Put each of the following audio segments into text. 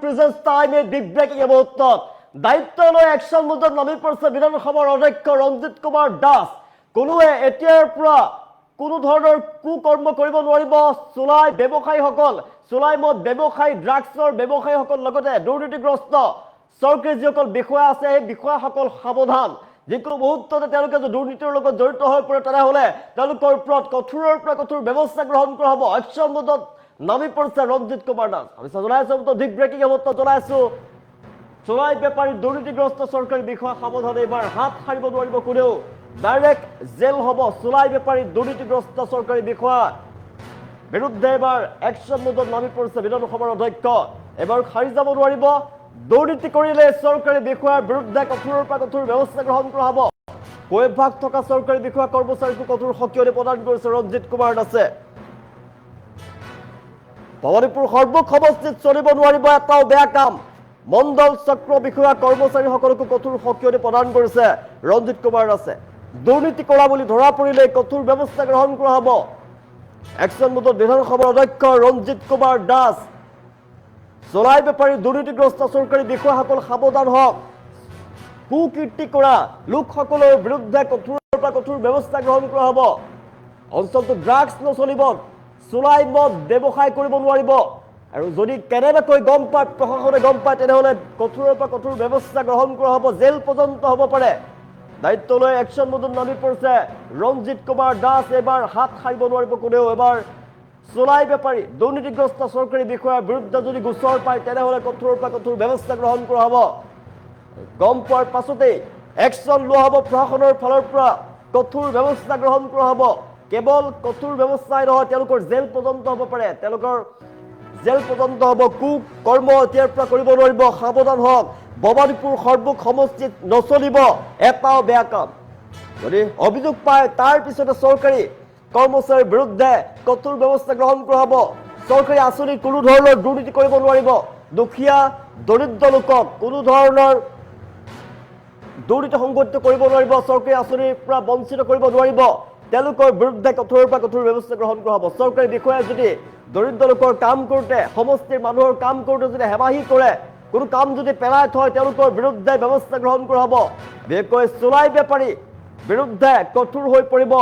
presents time a big breaking মুহূৰ্ত দায়িত্ব লৈ একশন মুহূৰ্তত নামি পৰিছে বিধানসভাৰ অধ্যক্ষ ৰঞ্জিত কুমাৰ দাস কোনোৱে এতিয়াৰ পৰা কোনো ধৰণৰ কুকৰ্ম কৰিব নোৱাৰিব চুলাই ব্যৱসায়ীসকল চুলাই মদ ব্যৱসায়ী ড্ৰাগছৰ ব্যৱসায়ীসকল লগতে দুৰ্নীতিগ্ৰস্ত চৰকাৰী যিসকল বিষয়া আছে এই বিষয়াসকল সাৱধান যিকোনো মুহূৰ্ততে তেওঁলোকে যদি দুৰ্নীতিৰ লগত জড়িত হৈ পৰে তেনেহ'লে তেওঁলোকৰ ওপৰত কঠোৰৰ পৰা কঠোৰ ব্যৱস্থা গ্ৰহণ কৰা হ'ব একশন মুহূৰ্তত নামি পৰিছে ৰঞ্জিত কুমাৰ দাস আমি জনাই আছো বিগ ব্ৰেকিং মুহূৰ্ত জনাই আছো চুলাই বেপাৰী দুৰ্নীতিগ্ৰস্ত চৰকাৰী বিষয়া সাৱধান এইবাৰ হাত সাৰিব নোৱাৰিব কোনেও ডাইৰেক্ট জেল হ'ব চুলাই বেপাৰী দুৰ্নীতিগ্ৰস্ত চৰকাৰী বিষয়া বিৰুদ্ধে এবাৰ একশন মুহূৰ্তত নামি পৰিছে বিধানসভাৰ অধ্যক্ষ এবাৰ সাৰি যাব নোৱাৰিব দুৰ্নীতি কৰিলে চৰকাৰী বিষয়াৰ বিৰুদ্ধে কঠোৰৰ পৰা কঠোৰ ব্যৱস্থা গ্ৰহণ কৰা হ'ব কৈভাগ থকা চৰকাৰী বিষয়া কৰ্মচাৰীক কঠোৰ সকিয়নি প্ৰদান কৰিছে ৰঞ্জিত কুমাৰ দাসে ভৱানীপুৰ সৰ্বক সমষ্টিত চলিব নোৱাৰিব এটাও বেয়া কাম মণ্ডল চক্ৰ বিষয়া কৰ্মচাৰীসকলকো কঠোৰ সকিয়নি প্ৰদান কৰিছে ৰঞ্জিত কুমাৰ দাসে দুৰ্নীতি কৰা বুলি ধৰা পৰিলে কঠোৰ ব্যৱস্থা গ্ৰহণ কৰা হ'ব একশন মুহূৰ্তত বিধানসভাৰ অধ্যক্ষ ৰঞ্জিত কুমাৰ দাস চুলাই বেপাৰী দুৰ্নীতিগ্ৰস্ত চৰকাৰী বিষয়াসকল সাৱধান হওক কুকীৰ্তি কৰা লোকসকলৰ বিৰুদ্ধে কঠোৰৰ পৰা কঠোৰ ব্যৱস্থা গ্ৰহণ কৰা হ'ব অঞ্চলটোত ড্ৰাগছ নচলিব চুলাই মদ ব্যৱসায় কৰিব নোৱাৰিব আৰু যদি কেনেবাকৈ গম পায় প্ৰশাসনে গম পায় তেনেহ'লে কঠোৰৰ পৰা কঠোৰ ব্যৱস্থা গ্ৰহণ কৰা হ'ব জেল পৰ্যন্ত হ'ব পাৰে দায়িত্ব লৈ একশন মুহূৰ্তত নামি পৰিছে ৰঞ্জিত কুমাৰ দাস এবাৰ হাত সাৰিব নোৱাৰিব কোনেও এবাৰ চুলাই বেপাৰী দুৰ্নীতিগ্ৰস্ত চৰকাৰী বিষয়াৰ বিৰুদ্ধে যদি গোচৰ পায় তেনেহ'লে কঠোৰৰ পৰা কঠোৰ ব্যৱস্থা গ্ৰহণ কৰা হ'ব গম পোৱাৰ পাছতেই একশন লোৱা হ'ব প্ৰশাসনৰ ফালৰ পৰা কঠোৰ ব্যৱস্থা গ্ৰহণ কৰা হ'ব কেৱল কঠোৰ ব্যৱস্থাই নহয় তেওঁলোকৰ জেল পৰ্যন্ত হ'ব পাৰে তেওঁলোকৰ জেল পৰ্যন্ত হ'ব কৰ্ম এতিয়াৰ পৰা কৰিব নোৱাৰিব সাৱধান হওক ভৱানীপুৰ সৰ্বক সমষ্টিত নচলিব এটাও বেয়া কাম যদি অভিযোগ পায় তাৰ পিছতে চৰকাৰী কৰ্মচাৰীৰ বিৰুদ্ধে কঠোৰ ব্যৱস্থা গ্ৰহণ কৰা হ'ব চৰকাৰী আঁচনিত কোনো ধৰণৰ দুৰ্নীতি কৰিব নোৱাৰিব দুখীয়া দৰিদ্ৰ লোকক কোনো ধৰণৰ দুৰ্নীতি সংঘটিত কৰিব নোৱাৰিব চৰকাৰী আঁচনিৰ পৰা বঞ্চিত কৰিব নোৱাৰিব তেওঁলোকৰ বিৰুদ্ধে কঠোৰৰ পৰা কঠোৰ ব্যৱস্থা গ্ৰহণ কৰা হ'ব চৰকাৰী বিষয়াই যদি দৰিদ্ৰ লোকৰ কাম কৰোঁতে সমষ্টিৰ মানুহৰ কাম কৰোঁতে যদি হেমাহি কৰে কোনো কাম যদি পেলাই থয় তেওঁলোকৰ বিৰুদ্ধে ব্যৱস্থা গ্ৰহণ কৰা হ'ব বিশেষকৈ চুলাই বেপাৰী বিৰুদ্ধে কঠোৰ হৈ পৰিব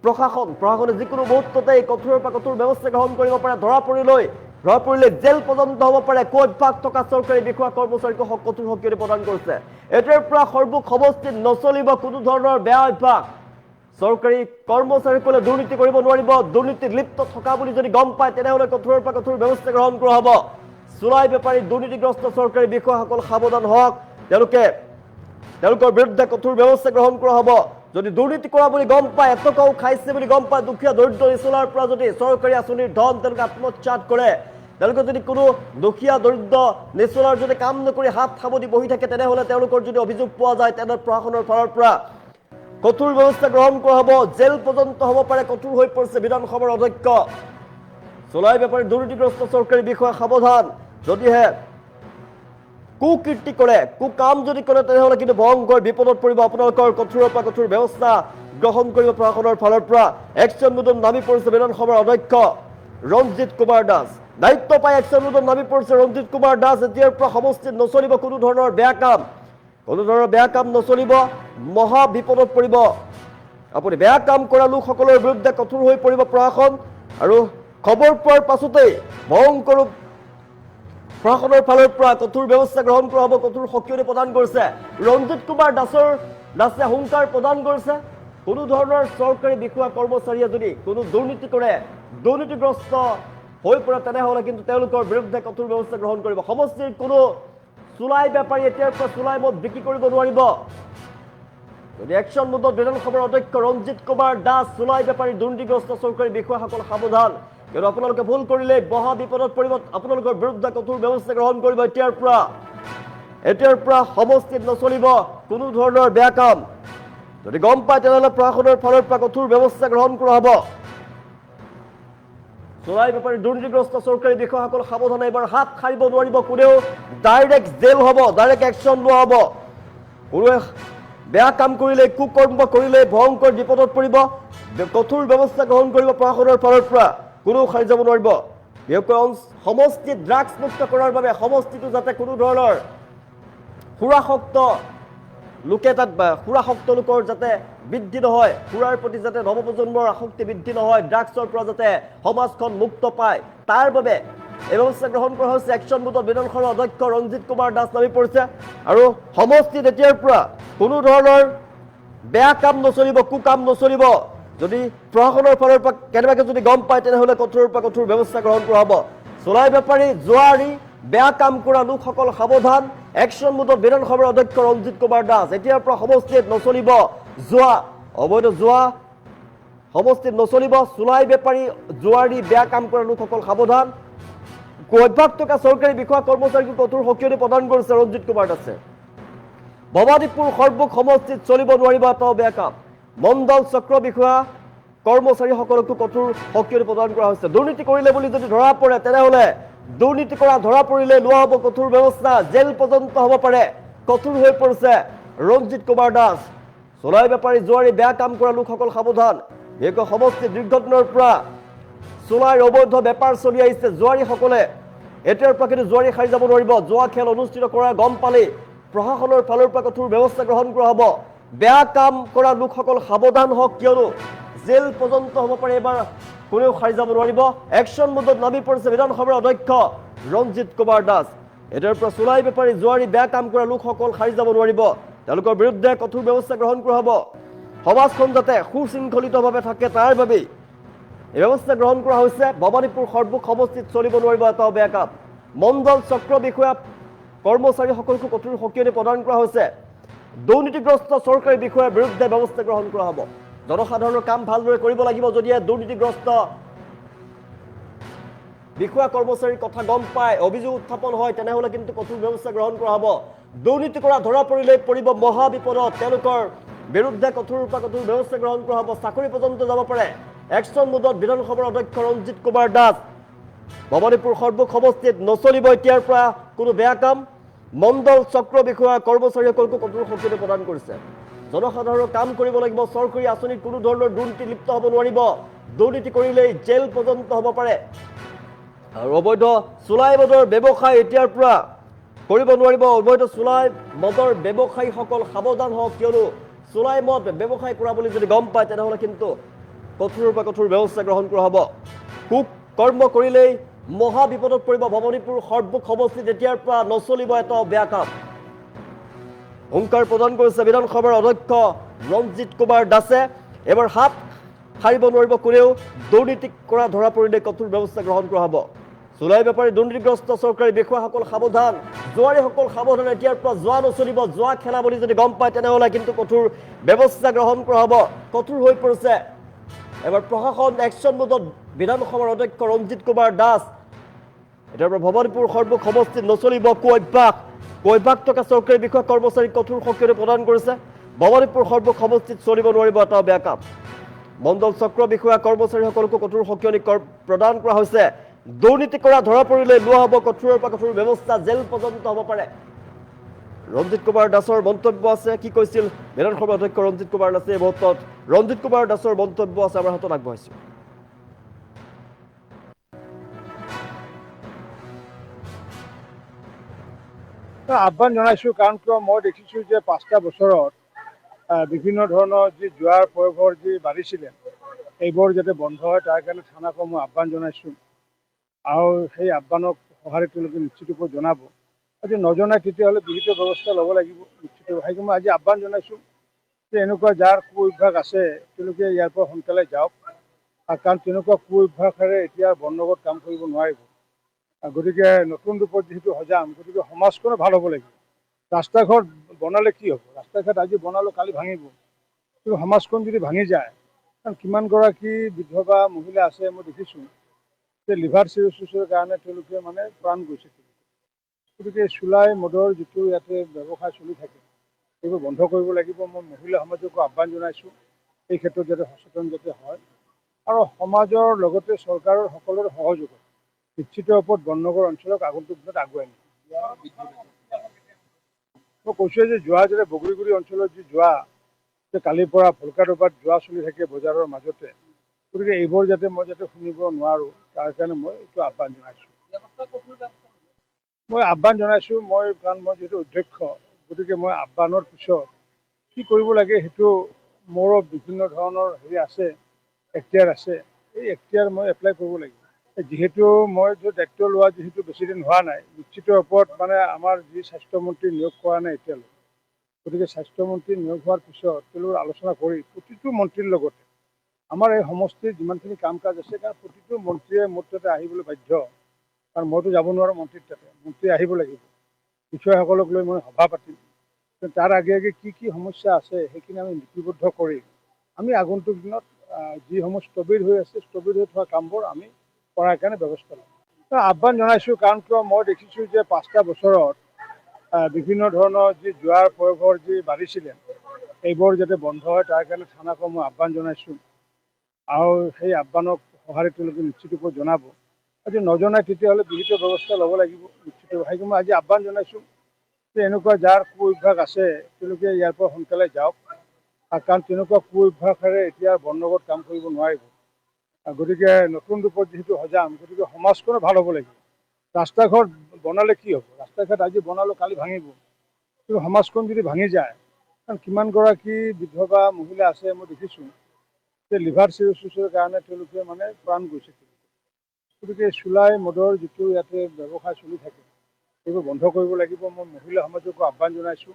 প্ৰশাসনে যিকোনো মুহূৰ্ততে কঠোৰৰ পৰা কঠোৰ ব্যৱস্থা গ্ৰহণ কৰিব পাৰে ধৰা পৰিলে জেল পৰ্যন্ত হ'ব পাৰে কৈভাগ থকা চৰকাৰী বিষয়া কৰ্মচাৰীক কঠোৰ সকিয়নি প্ৰদান কৰিছে এতিয়াৰ পৰা সৰ্বক সমষ্টিত নচলিব কোনো ধৰণৰ বেয়া অভ্যাস চৰকাৰী কৰ্মচাৰীসকলে দুৰ্নীতি কৰিব নোৱাৰিব দুৰ্নীতিত লিপ্ত থকা বুলি যদি গম পায় তেনেহ'লে কঠোৰৰ পৰা কঠোৰ ব্যৱস্থা গ্ৰহণ কৰা হ'ব চুলাই বেপাৰী দুৰ্নীতিগ্ৰস্ত চৰকাৰী বিষয়াসকল সাৱধান হওক তেওঁলোকৰ বিৰুদ্ধে কঠোৰ ব্যৱস্থা গ্ৰহণ কৰা হ'ব যদি দুৰ্নীতি কৰা বুলি গম পায় এটকাও খাইছে বুলি গম পায় দুখীয়া দৰিদ্ৰ নিচলাৰ পৰা যদি চৰকাৰী আঁচনিৰ ধন তেওঁলোকে আত্মসাৎ কৰে তেওঁলোকে যদি কোনো দুখীয়া দৰিদ্ৰ নিচলাৰ যদি কাম নকৰি হাত সাৱটি বহি থাকে তেনেহ'লে তেওঁলোকৰ যদি অভিযোগ পোৱা যায় তেনেহ'লে প্ৰশাসনৰ ফালৰ পৰা কঠোৰ ব্যৱস্থা গ্ৰহণ কৰা হ'ব জেল পৰ্যন্ত হ'ব পাৰে কঠোৰ হৈ পৰিছে বিধানসভাৰ অধ্যক্ষ চুলাই বেপাৰী দুৰ্নীতিগ্ৰস্ত চৰকাৰী বিষয়া সাৱধান যদিহে কুকীৰ্তি কৰে কুকাম যদি কৰে তেনেহ'লে কিন্তু ভয়ংকৰ বিপদত পৰিব আপোনালোকৰ কঠোৰৰ পৰা কঠোৰ ব্যৱস্থা গ্ৰহণ কৰিব প্ৰশাসনৰ ফালৰ পৰা একশন মুহূৰ্তত নামি পৰিছে বিধানসভাৰ অধ্যক্ষ ৰঞ্জিত কুমাৰ দাস দায়িত্ব পাই একশন মুহূৰ্তত নামি পৰিছে ৰঞ্জিত কুমাৰ দাস এতিয়াৰ পৰা সমষ্টিত নচলিব কোনো ধৰণৰ বেয়া কাম নচলিব মহা বিপদত পৰিব আপুনি বেয়া কাম কৰা লোকসকলৰ বিৰুদ্ধে কঠোৰ হৈ পৰিব প্ৰশাসন আৰু খবৰ পোৱাৰ পাছতেই ভয়ংকৰ প্ৰশাসনৰ ফালৰ পৰা কঠোৰ ব্যৱস্থা গ্ৰহণ কৰা হ'ব কঠোৰ সকিয়নি প্ৰদান কৰিছে ৰঞ্জিত কুমাৰ দাসে হুংকাৰ প্ৰদান কৰিছে কোনো ধৰণৰ চৰকাৰী বিষয়া কৰ্মচাৰীয়ে যদি কোনো দুৰ্নীতি কৰে দুৰ্নীতিগ্ৰস্ত হৈ পৰে তেনেহ'লে কিন্তু তেওঁলোকৰ বিৰুদ্ধে কঠোৰ ব্যৱস্থা গ্ৰহণ কৰিব সমষ্টিৰ কোনো চুলাই বেপাৰী এতিয়াৰ পৰা চুলাই মদ বিক্ৰী কৰিব নোৱাৰিব যদি একশন মুহূৰ্তত বিধানসভাৰ অধ্যক্ষ ৰঞ্জিত কুমাৰ দাস চুলাই বেপাৰী দুৰ্নীতিগ্ৰস্ত চৰকাৰী বিষয়াসকল সাৱধান কিন্তু আপোনালোকে ভুল কৰিলে মহা বিপদত পৰিব আপোনালোকৰ বিৰুদ্ধে কঠোৰ ব্যৱস্থা গ্ৰহণ কৰিব এতিয়াৰ পৰা সমষ্টিত নচলিব কোনো ধৰণৰ বেয়া কাম যদি গম পায় তেনেহ'লে প্ৰশাসনৰ ফালৰ পৰা কঠোৰ ব্যৱস্থা গ্ৰহণ কৰা হ'ব চুলাই বেপাৰী দুৰ্নীতিগ্ৰস্ত চৰকাৰী বিষয়াসকল সাৱধানে এবাৰ হাত সাৰিব নোৱাৰিব কোনেও ডাইৰেক্ট জেল হ'ব ডাইৰেক্ট একশন লোৱা হ'ব কোনোৱে বেয়া কাম কৰিলে কুকৰ্ম কৰিলে ভয়ংকৰ বিপদত পৰিব কঠোৰ ব্যৱস্থা গ্ৰহণ কৰিব প্ৰশাসনৰ ফালৰ পৰা কোনো সাৰি যাব নোৱাৰিব বিশেষকৈ সমষ্টি ড্ৰাগছ মুক্ত কৰাৰ বাবে সমষ্টিটো যাতে কোনো ধৰণৰ সুৰাসক্ত লোকে তাত সুৰাসক্ত লোকৰ যাতে বৃদ্ধি নহয়, সুৰাৰ প্ৰতি যাতে নৱপ্ৰজন্মৰ আসক্তি বৃদ্ধি নহয়, ড্ৰাগছৰ পৰা যাতে সমাজখন মুক্ত পায়, তাৰ বাবে এই ব্যৱস্থা গ্ৰহণ কৰা হৈছে। একশ্যন বোৰ্ডৰ বিধানসভাৰ অধ্যক্ষ ৰঞ্জিত কুমাৰ দাস নামি পৰিছে আৰু সমষ্টিত এতিয়াৰ পৰা কোনো ধৰণৰ বেয়া কাম নচলিব, কুকাম নচলিব। যদি প্ৰশাসনৰ ফালৰ পৰা কেনেবাকৈ যদি গম পায় তেনেহ'লে কঠোৰৰ পৰা কঠোৰ ব্যৱস্থা গ্ৰহণ কৰা হ'ব। চোলাই বেপাৰী, জুৱাৰী, বেয়া কাম কৰা লোকসকল সাৱধান। একশ্যন বোৰ্ডৰ বিধানসভাৰ অধ্যক্ষ ৰঞ্জিত কুমাৰ দাস, এতিয়াৰ পৰা সমষ্টিত নচলিব জুৱা, অবৈধ জুৱা সমষ্টিত নচলিব। চোলাই বেপাৰী, জুৱাৰী, বেয়া কাম কৰা লোকসকল সাৱধান। অভ্যাস থকা চৰকাৰী বিষয়া কৰ্মচাৰীক কঠোৰ সকিয়নি প্ৰদান কৰিছে ৰঞ্জিত কুমাৰ দাসে। ভৱানীপুৰ সৰ্বুক সমষ্টিত চলিব নোৱাৰিব এটাও বেয়া কাম। মণ্ডল চক্ৰ বিষয়া কৰ্মচাৰীসকলকো কঠোৰ সকিয়নি প্ৰদান কৰা হৈছে। দুৰ্নীতি কৰিলে বুলি যদি ধৰা পৰে তেনেহ'লে দুৰ্নীতি কৰা ধৰা পৰিলে লোৱা হ'ব কঠোৰ ব্যৱস্থা, জেল পৰ্যন্ত হ'ব পাৰে। কঠোৰ হৈ পৰিছে ৰঞ্জিত কুমাৰ দাস। চোলাই বেপাৰী, জুৱাৰী, বেয়া কাম কৰা লোকসকল সাৱধান। বিশেষকৈ সমষ্টিৰ দীৰ্ঘদিনৰ পৰা চোলাইৰ অবৈধ বেপাৰ চলি আহিছে। জুৱাৰীসকলে এতিয়াৰ পৰা কিন্তু জুৱাৰী সাৰি যাব নোৱাৰিব। জুৱা খেল অনুষ্ঠিত কৰা গম পালেই প্ৰশাসনৰ ফালৰ পৰা কঠোৰ ব্যৱস্থা গ্ৰহণ কৰা হ'ব। বেয়া কাম কৰা লোকসকল সাৱধান হওক, কিয়নো জেল পৰ্যন্ত হ'ব পাৰে। এবাৰ কোনেও সাৰি যাব নোৱাৰিব। একশ্যন মোডত নামি পৰিছে বিধানসভাৰ অধ্যক্ষ ৰঞ্জিত কুমাৰ দাস। এতিয়াৰ পৰা চোলাই বেপাৰী, জুৱাৰী, বেয়া কাম কৰা লোকসকল সাৰি যাব নোৱাৰিব। তেওঁলোকৰ বিৰুদ্ধে কঠোৰ ব্যৱস্থা গ্ৰহণ কৰা হ'ব। সমাজখন যাতে সুশৃংখলিতভাৱে থাকে তাৰ বাবেই এই ব্যৱস্থা গ্ৰহণ কৰা হৈছে। ভৱানীপুৰ সৰ্বুক সমষ্টিত চলিব নোৱাৰিব এটাও বেয়া কাম। মণ্ডল চক্ৰ বিষয়া কৰ্মচাৰীসকলকো কঠোৰ সকিয়নি প্ৰদান কৰা হৈছে। দুৰ্নীতিগ্ৰস্ত চৰকাৰী বিষয়াৰ বিৰুদ্ধে ব্যৱস্থা গ্ৰহণ কৰা হ'ব। জনসাধাৰণৰ কাম ভালদৰে কৰিব লাগিব। যদিহে দুৰ্নীতিগ্ৰস্ত বিষয়া কৰ্মচাৰীৰ কথা গম পায়, অভিযোগ উত্থাপন হয়, তেনেহ'লে কিন্তু কঠোৰ ব্যৱস্থা গ্ৰহণ কৰা হ'ব। দুৰ্নীতি কৰা ধৰা পৰিলেই পৰিব মহা বিপদত। তেওঁলোকৰ বিৰুদ্ধে কঠোৰৰ পৰা কঠোৰ ব্যৱস্থা গ্ৰহণ কৰা হ'ব। চাকৰি পৰ্যন্ত যাব পাৰে। একশ্যন মোডত বিধানসভাৰ অধ্যক্ষ ৰঞ্জিত কুমাৰ দাস। ভৱানীপুৰ সৰ্বুক সমষ্টিত নচলিব এতিয়াৰ পৰা কোনো বেয়া কাম। মণ্ডল চক্ৰ বিষয়া কৰ্মচাৰীসকলকো কঠোৰ সকিয়নি প্ৰদান কৰিছে। জনসাধাৰণৰ কাম কৰিব লাগিব। চৰকাৰী আঁচনিত কোনো ধৰণৰ দুৰ্নীতি লিপ্ত হ'ব নোৱাৰিব। দুৰ্নীতি কৰিলেই জেল পৰ্যন্ত হ'ব পাৰে। আৰু অবৈধ চোলাই মদৰ ব্যৱসায় এতিয়াৰ পৰা কৰিব নোৱাৰিব। অবৈধ চোলাই মদৰ ব্যৱসায়ীসকল সাৱধান হওক, কিয়নো চোলাই মদ ব্যৱসায় কৰা বুলি যদি গম পায় তেনেহ'লে কিন্তু কঠোৰৰ পৰা কঠোৰ ব্যৱস্থা গ্ৰহণ কৰা হ'ব। কুকৰ্ম কৰিলেই মহা বিপদত পৰিব। ভৱানীপুৰ সৰ্বুক সমষ্টিত এতিয়াৰ পৰা নচলিব এটাও বেয়া কাম। হুংকাৰ প্ৰদান কৰিছে বিধানসভাৰ অধ্যক্ষ ৰঞ্জিত কুমাৰ দাসে। এবাৰ হাত সাৰিব নোৱাৰিব কোনেও। দুৰ্নীতি কৰা ধৰা পৰিলে কঠোৰ ব্যৱস্থা গ্ৰহণ কৰা হ'ব। চোলাই বেপাৰী, দুৰ্নীতিগ্ৰস্ত চৰকাৰী বিষয়াসকল সাৱধান। জুৱাৰীসকল সাৱধান। এতিয়াৰ পৰা জুৱা নচলিব। জুৱা খেলা বুলি যদি গম পায় তেনেহ'লে কিন্তু কঠোৰ ব্যৱস্থা গ্ৰহণ কৰা হ'ব। কঠোৰ হৈ পৰিছে এবাৰ প্ৰশাসন। একশ্যন মোডত বিধানসভাৰ অধ্যক্ষ ৰঞ্জিত কুমাৰ দাস। এতিয়াৰ পৰা ভৱানীপুৰ সৰ্বুক সমষ্টিত নচলিব অভ্যাস থকা চৰকাৰী বিষয়া কৰ্মচাৰীক কঠোৰ সকিয়নি প্ৰদান কৰিছে। ভৱানীপুৰ সৰ্বুক সমষ্টিত চলিব নোৱাৰিব এটাও বেয়া কাম। মণ্ডল চক্ৰ বিষয়া কৰ্মচাৰীসকলকো কঠোৰ সকিয়নি প্ৰদান কৰা হৈছে। দুৰ্নীতি কৰা ধৰা পৰিলে লোৱা হ'ব কঠোৰৰ পৰা কঠোৰ ব্যৱস্থা, জেল পৰ্যন্ত হ'ব পাৰে। ৰঞ্জিত কুমাৰ দাসৰ মন্তব্য আছে। কি কৈছিল বিধানসভাৰ অধ্যক্ষ ৰঞ্জিত কুমাৰ দাসে এই মুহূৰ্তত? ৰঞ্জিত কুমাৰ দাসৰ মন্তব্য আছে, আমাৰ হাতত আগবঢ়াইছোঁ। আহ্বান জনাইছোঁ, কাৰণ কিয় মই দেখিছোঁ যে 5টা বছৰত বিভিন্ন ধৰণৰ যি জুৱাৰ প্ৰয়োভৰ যি বাঢ়িছিলে এইবোৰ যাতে বন্ধ হয় তাৰ কাৰণে থানাক মই আহ্বান জনাইছোঁ। আৰু সেই আহ্বানক সঁহাৰি তেওঁলোকে নিশ্চিত ৰূপে জনাব। যদি নজনায় তেতিয়াহ'লে বিহিত ব্যৱস্থা ল'ব লাগিব নিশ্চিত। সেইকাৰণে মই আজি আহ্বান জনাইছোঁ যে এনেকুৱা যাৰ কু অভ্যাস আছে তেওঁলোকে ইয়াৰ পৰা সোনকালে যাওক। কাৰণ তেনেকুৱা কু অভ্যাসেৰে এতিয়া বন্ধগত কাম কৰিব নোৱাৰিব। গতিকে নতুন ৰূপত যিহেতু সজাম, গতিকে সমাজখনো ভাল হ'ব লাগিব। ৰাস্তা ঘাট বনালে কি হ'ব? ৰাস্তা ঘাট আজি বনালোঁ কালি ভাঙিব। কিন্তু সমাজখন যদি ভাঙি যায়, কাৰণ কিমানগৰাকী বিধৱা মহিলা আছে মই দেখিছোঁ যে লিভাৰ চিৰচিছৰ কাৰণে তেওঁলোকে প্ৰাণ গৈছে। গতিকে চোলাই মদৰ যিটো ইয়াতে ব্যৱসায় চলি থাকে সেইবোৰ বন্ধ কৰিব লাগিব। মই মহিলা সমাজকো আহ্বান জনাইছোঁ এই ক্ষেত্ৰত যাতে সচেতন যাতে হয়, আৰু সমাজৰ লগতে চৰকাৰৰ সকলোৰে সহযোগত নিশ্চিত ৰূপত বননগৰ অঞ্চলক আগন্তুক দিনত আগুৱাই নিম। মই কৈছোঁ যে যোৱা যাতে বগৰীগুৰি অঞ্চলত যি যোৱা যে কালিৰ পৰা ভলকা ডবাত যোৱা চলি থাকে বজাৰৰ মাজতে, গতিকে এইবোৰ যাতে মই শুনিব নোৱাৰোঁ তাৰ কাৰণে মই এইটো আহ্বান জনাইছোঁ। মই আহ্বান জনাইছোঁ কাৰণ মই যিহেতু অধ্যক্ষ, গতিকে মই আহ্বানৰ পিছত কি কৰিব লাগে সেইটো মোৰো বিভিন্ন ধৰণৰ আছে, এখতিয়াৰ আছে। এই এখতিয়াৰ মই এপ্লাই কৰিব লাগিব। যিহেতু মই দায়িত্ব লোৱা যিহেতু বেছিদিন হোৱা নাই, নিশ্চিত ওপৰত আমাৰ যি স্বাস্থ্যমন্ত্ৰী নিয়োগ কৰা নাই এতিয়ালৈ, গতিকে স্বাস্থ্যমন্ত্ৰী নিয়োগ হোৱাৰ পিছত তেওঁলোকৰ আলোচনা কৰি প্ৰতিটো মন্ত্ৰীৰ লগতে আমাৰ এই সমষ্টিৰ যিমানখিনি কাম কাজ আছে, কাৰণ প্ৰতিটো মন্ত্ৰীয়ে মোৰ তাতে আহিবলৈ বাধ্য, কাৰণ মইতো যাব নোৱাৰোঁ মন্ত্ৰীৰ তাতে, মন্ত্ৰী আহিব লাগিব। বিষয়াসকলক লৈ মই সভা পাতিম। তাৰ আগে আগে কি কি সমস্যা আছে সেইখিনি আমি লিপিবদ্ধ কৰি আমি আগন্তুক দিনত যিসমূহ স্থবিৰ হৈ আছে, স্থবিৰ হৈ থকা কামবোৰ আমি কৰাৰ কাৰণে ব্যৱস্থা ল'ম। আহ্বান জনাইছোঁ কাৰণ কিয় মই দেখিছোঁ যে 5টা বছৰত বিভিন্ন ধৰণৰ যি জুৱাৰ প্ৰয়োভৰ যি বাঢ়িছিলে, এইবোৰ যাতে বন্ধ হয় তাৰ কাৰণে থানাক মই আহ্বান জনাইছোঁ। আৰু সেই আহ্বানক সঁহাৰি তেওঁলোকে নিশ্চিত ৰূপত জনাব। যদি নজনায় তেতিয়াহ'লে বিহিত ব্যৱস্থা ল'ব লাগিব নিশ্চিত। সেইকাৰণে মই আজি আহ্বান জনাইছোঁ যে এনেকুৱা যাৰ কু অভ্যাস আছে তেওঁলোকে ইয়াৰ পৰা সোনকালে যাওক, কাৰণ তেনেকুৱা কু অভ্যাসেৰে এতিয়া বনগত কাম কৰিব নোৱাৰিব। গতিকে নতুন ৰূপত যিহেতু সজাম, গতিকে সমাজখনো ভাল হ'ব লাগিব। ৰাস্তা ঘাট বনালে কি হ'ব? ৰাস্তা ঘাট আজি বনালোঁ কালি ভাঙিব, কিন্তু সমাজখন যদি ভাঙি যায়, কাৰণ কিমানগৰাকী বিধৱা মহিলা আছে মই দেখিছোঁ যে লিভাৰ চিৰচিছৰ কাৰণে তেওঁলোকে প্ৰাণ গৈছে। গতিকে চুলাই মদৰ যিটো ইয়াতে ব্যৱসায় চলি থাকে সেইবোৰ বন্ধ কৰিব লাগিব। মই মহিলা সমাজকো আহ্বান জনাইছোঁ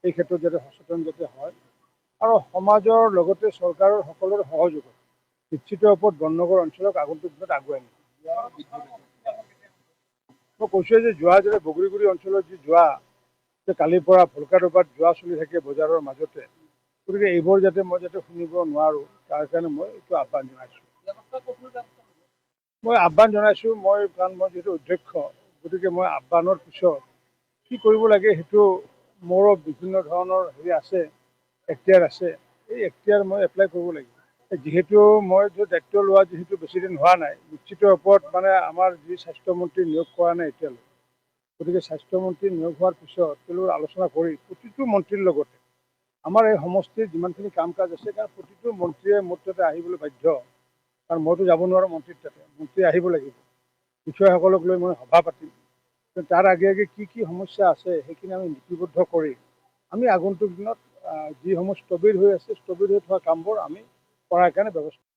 এই ক্ষেত্ৰত যাতে সচেতন যাতে হয়, আৰু সমাজৰ লগতে চৰকাৰৰ সকলোৰে সহযোগত নিশ্চিত ওপৰত বননগৰ অঞ্চলক আগন্তুক দিনত আগুৱাই নিম। মই কৈছোঁ যে যোৱা যাতে বগৰীগুৰি অঞ্চলত যি যোৱা যে কালিৰ পৰা ভলকাডোবাত যোৱা চলি থাকে বজাৰৰ মাজতে, গতিকে এইবোৰ যাতে মই শুনিব নোৱাৰোঁ তাৰ কাৰণে মই এইটো আহ্বান জনাইছোঁ। কাৰণ মই যিহেতু অধ্যক্ষ, গতিকে মই আহ্বানৰ পিছত কি কৰিব লাগে সেইটো মোৰো বিভিন্ন ধৰণৰ আছে, এখতিয়াৰ আছে। এই এখতিয়াৰ মই এপ্লাই কৰিব লাগিব। যিহেতু মই দায়িত্ব লোৱা যিহেতু বেছিদিন হোৱা নাই, নিশ্চিত ওপৰত আমাৰ যি স্বাস্থ্যমন্ত্ৰী নিয়োগ কৰা নাই এতিয়ালৈ, গতিকে স্বাস্থ্যমন্ত্ৰী নিয়োগ হোৱাৰ পিছত তেওঁলোকৰ আলোচনা কৰি প্ৰতিটো মন্ত্ৰীৰ লগতে আমাৰ এই সমষ্টিৰ যিমানখিনি কাম কাজ আছে, কাৰণ প্ৰতিটো মন্ত্ৰীয়ে মোৰ তাতে আহিবলৈ বাধ্য, কাৰণ মইতো যাব নোৱাৰোঁ মন্ত্ৰীৰ তাতে, মন্ত্ৰী আহিব লাগিব। বিষয়াসকলক লৈ মই সভা পাতিম। তাৰ আগে আগে কি কি সমস্যা আছে সেইখিনি আমি লিপিবদ্ধ কৰি আমি আগন্তুক দিনত যিসমূহ স্থবিৰ হৈ আছে, স্থবিৰ হৈ থকা কামবোৰ আমি কৰাৰ কাৰণে ব্যৱস্থা